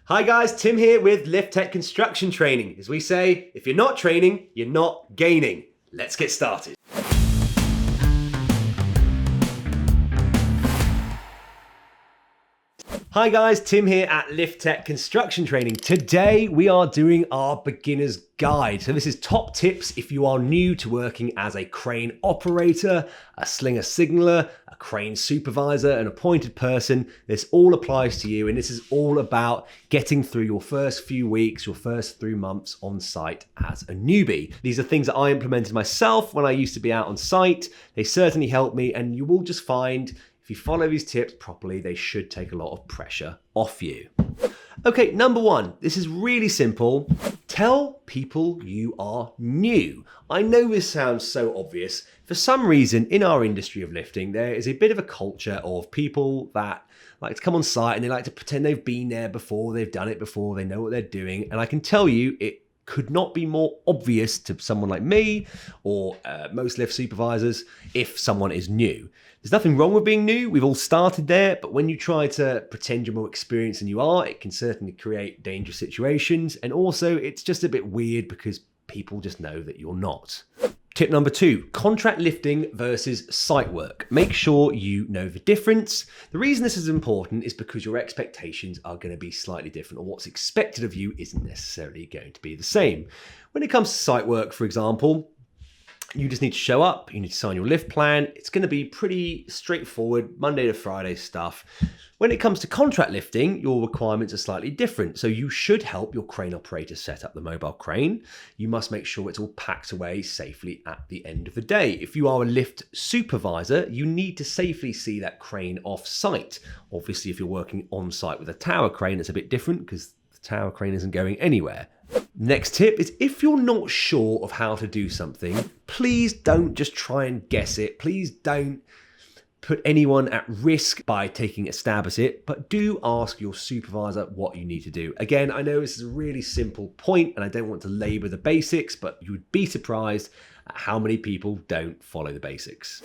Hi guys, Tim here with Lift Tech Construction Training. As we say, if you're not training, you're not gaining. Let's get started. Hi guys, Tim here at Lift Tech Construction Training. Today we are doing our beginner's guide. So this is top tips if you are new to working as a crane operator, a slinger signaller, a crane supervisor, an appointed person. This all applies to you, and this is all about getting through your first few weeks, your first 3 months on site as a newbie. These are things that I implemented myself when I used to be out on site. They certainly helped me, and you will just find if you follow these tips properly, they should take a lot of pressure off you. Okay, number one, this is really simple. Tell people you are new. I know this sounds so obvious. For some reason, in our industry of lifting, there is a bit of a culture of people that like to come on site and they like to pretend they've been there before, they've done it before, they know what they're doing. And I can tell you, it could not be more obvious to someone like me or most lift supervisors if someone is new. There's nothing wrong with being new. We've all started there, but when you try to pretend you're more experienced than you are, it can certainly create dangerous situations. And also it's just a bit weird because people just know that you're not. Tip number 2, contract lifting versus site work. Make sure you know the difference. The reason this is important is because your expectations are going to be slightly different, or what's expected of you isn't necessarily going to be the same. When it comes to site work, for example, you just need to show up, you need to sign your lift plan. It's going to be pretty straightforward, Monday to Friday stuff. When it comes to contract lifting, your requirements are slightly different. So you should help your crane operator set up the mobile crane. You must make sure it's all packed away safely at the end of the day. If you are a lift supervisor, you need to safely see that crane off site. Obviously, if you're working on site with a tower crane, it's a bit different because the tower crane isn't going anywhere. Next tip is if you're not sure of how to do something, please don't just try and guess it. Please don't put anyone at risk by taking a stab at it, but do ask your supervisor what you need to do. Again, I know this is a really simple point and I don't want to labor the basics, but you would be surprised at how many people don't follow the basics.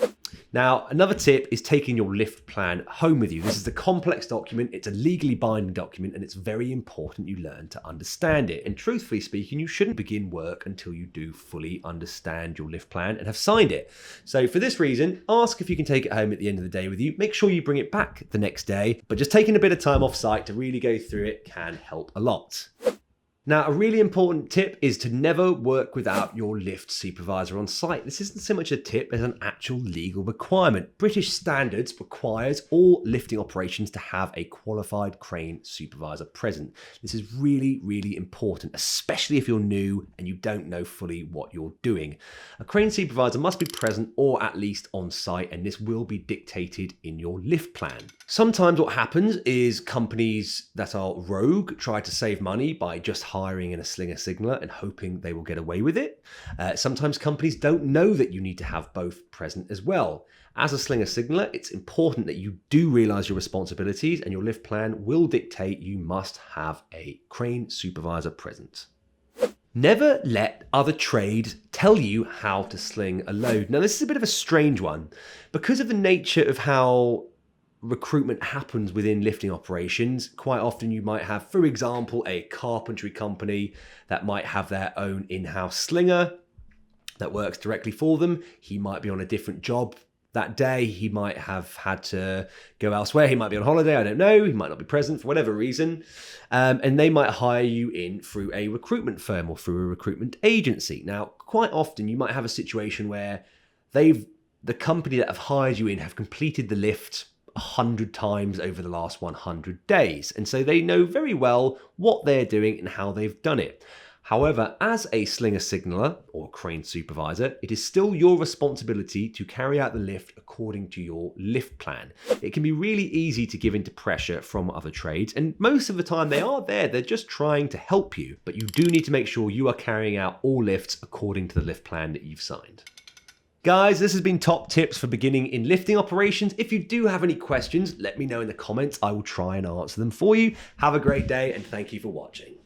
Now, another tip is taking your lift plan home with you. This is a complex document, it's a legally binding document, and it's very important you learn to understand it. And truthfully speaking, you shouldn't begin work until you do fully understand your lift plan and have signed it. So for this reason, ask if you can take it home at the end of the day with you. Make sure you bring it back the next day, but just taking a bit of time off site to really go through it can help a lot. Now, a really important tip is to never work without your lift supervisor on site. This isn't so much a tip as an actual legal requirement. British standards requires all lifting operations to have a qualified crane supervisor present. This is really, really important, especially if you're new and you don't know fully what you're doing. A crane supervisor must be present or at least on site, and this will be dictated in your lift plan. Sometimes what happens is companies that are rogue try to save money by just hiring in a slinger signaller and hoping they will get away with it. Sometimes companies don't know that you need to have both present as well. As a slinger signaller, it's important that you do realize your responsibilities, and your lift plan will dictate you must have a crane supervisor present. Never let other trades tell you how to sling a load. Now, this is a bit of a strange one. Because of the nature of how recruitment happens within lifting operations, quite often you might have, for example, a carpentry company that might have their own in-house slinger that works directly for them. He might be on a different job that day. He might have had to go elsewhere. He might be on holiday. I don't know. He might not be present for whatever reason. And they might hire you in through a recruitment firm or through a recruitment agency. Now, quite often you might have a situation where the company that have hired you in have completed the lift 100 times over the last 100 days. And so they know very well what they're doing and how they've done it. However, as a slinger signaller or crane supervisor, it is still your responsibility to carry out the lift according to your lift plan. It can be really easy to give into pressure from other trades, and most of the time they are there, they're just trying to help you, but you do need to make sure you are carrying out all lifts according to the lift plan that you've signed. Guys, this has been top tips for beginning in lifting operations. If you do have any questions, let me know in the comments. I will try and answer them for you. Have a great day and thank you for watching.